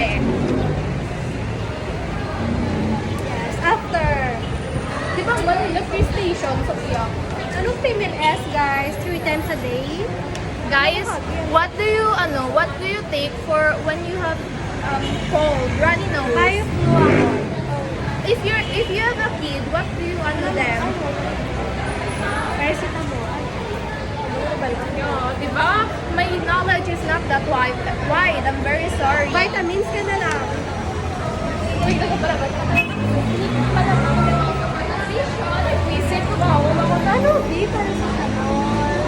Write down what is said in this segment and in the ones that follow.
kape. Yes, after. Di ba ba yung free station sa Pia? Anong female S, guys? 3 times a day? Guys, what do you take for when you have cold, runny nose? Ayaw flu ako. If you have a kid, what do you them? Paracetamol. Yeah, di ba? My knowledge is not that wide. I'm very sorry. Vitamins ka na lang. Wait, nagpapalabat ka na. Isip ko ba? Ano, di? Paracetamol.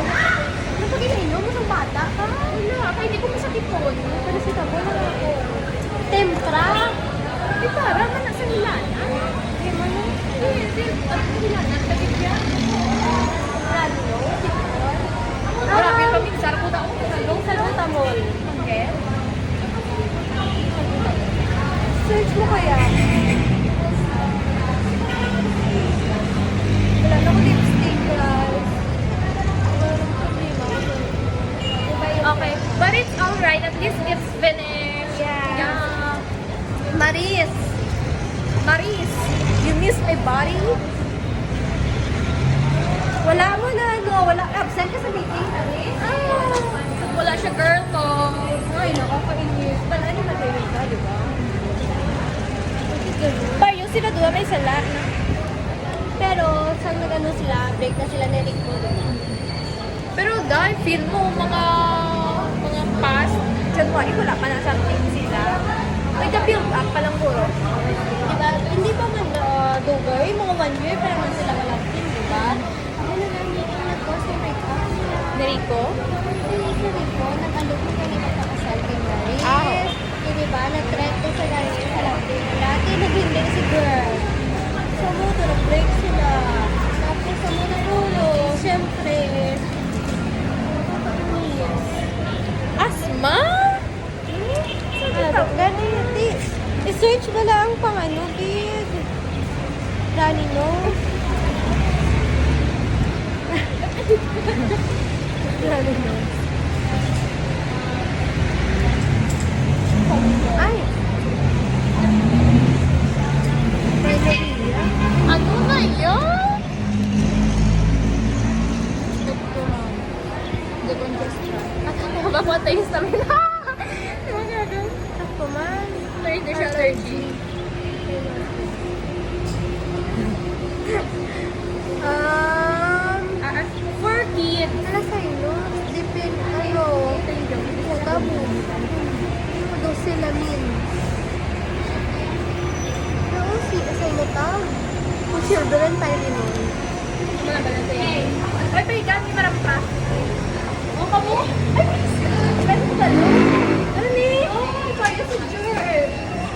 Ano pag inainom mo ng bata ka? Wala, kaya hindi ko masakit po. Paracetamol na lang ako. Tempra. Di para man nasa Milana. Kaya mo na. Hindi, Milana, sakit yan. Rano? Grabe, paminsar ko daw. Salong salbutamol. Okay. Search mo kaya. Wala na ko lipstick, guys. Wala na problema. Okay, but it's alright. At least it's finished. Yeah. Maris, you miss my body? Wala mo na, no? Wala. Absent ka sa meeting, Maris? Wala siya, girl ko. Ay, nakakainis. Wala ni matayos ka, di ba? Bayo sila doon, may sala. Pero, saan nag-ano sila? Break na sila ni Rico, di ba? Pero dahil feel mo mga past January, wala pa na something sila. Ay, the-build up pa lang puro. Diba? Hindi pa man dugay, mga 1 year, pero man sila walang team, diba? Ano na meeting nag-post yung break-up nila. Nerico? Hindi si Rico, nag-alok mo kayo magpakasal kay Maris. Ah. Diba? Nag-threat ko sa Maris sa lati. Lati naghindi si girl. Sa mo, nag-break sila. Tapos sa mo nagulo. Siyempre, nakakainis. Asma? Ganito. I-search mo lang pang ano, kid. Runny nose. Runny nose. Ay! Primaria? Ano na yun? Mapapatay sa amin. Ako man. Third siya, allergy. For kids. Ano sa'yo? Depend, ano, sa tabo. Ano daw sila min? Ano, sa ilo tao? Kung children, tayo din nun. Mga ba natin? Ay, paigan, may marampa. O, kamo? Ay, pwede mo ba? Ano ni? Oh, kaya sa Jer.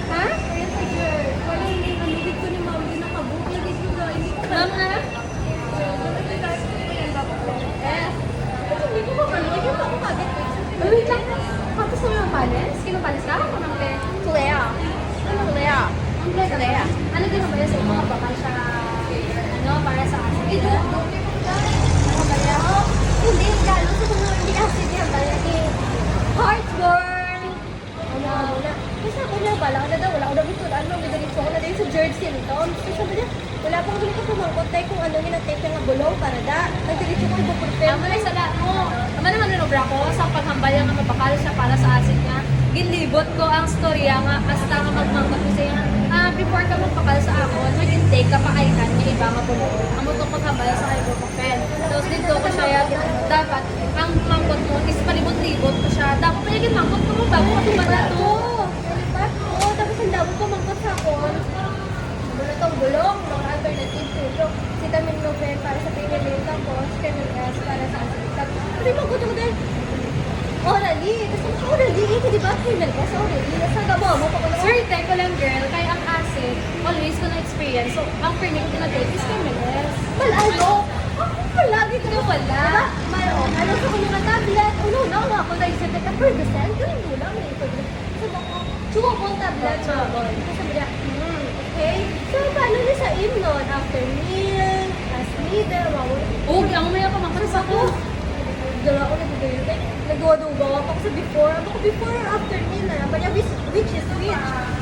Ha? Kaya sa girl. Wala ni, anugid ko ni ma'am, din nakabook. Lagi ko na, hindi ko Ma'am, ha? Hindi ko pa pala. Hindi ko pa ako kagad. Wait lang. Kapos mo yung panis? Kinong panis ka? Ako nang te. Kulea. Ano kulea? Ang ganda. Kulea. Ano din ba sa mga bakal sa, ano, para sa asin? Ito. Ano ba yan? Hindi, lalo sa mga hindi acid yan. Lagi, heartburn. Ano, wala. Kasi ako na, bala ko na daw. Wala ko na gusto. Ano, gusto ko na din sa George symptoms. So sabi niya, wala pang huli ko pumangkot tayo kung ano yung na-take ng bulong para da. Nagdiretso ko ibuprofen. Ama na sa lahat mo. Ama naman nanobra ko sa paghambal nga mapakal siya para sa asin nga. Ginlibot ko ang storya nga basta nga magmangkot ko siya. Before ka magpakal sa ako, mag-intake ka pa kainan niya iba nga bulong. Amo to paghambal sa ibuprofen. Tapos dito ko siya dapat ang mangkot mo is palibot-libot ko siya. Dapat pa yung mangkot ko mo bago ka tumala to. Oo, tapos ang dabo pumangkot sa ako. Wala tong bulong, mga alternative tulog. Acetaminophen para sa pinilin, tapos Canon S para sa asitat. Sabi mo, gusto ko din. Orally. Tapos ako orally, di ba? Canon S orally. Nasa gabo mo pa ko naman. Sir, ko lang girl, kaya ang acid, always ko na-experience. So, ang pernik ko na-take is KMLS. Malalo. Ako palagi ko na wala. Diba? Ano sa kanya nga tablet? Uno na nga ako na-isip na percent. Ganun mo lang. Sabi ko, chubong tablet. Sabi niya, okay. So, paano niya sa nun? After meal, as needle, Oo, ang maya pa mangkot sa ko. Dala ko nag-gayotay. dugo-dugo. Ako sa before or after nila. Banya which is which?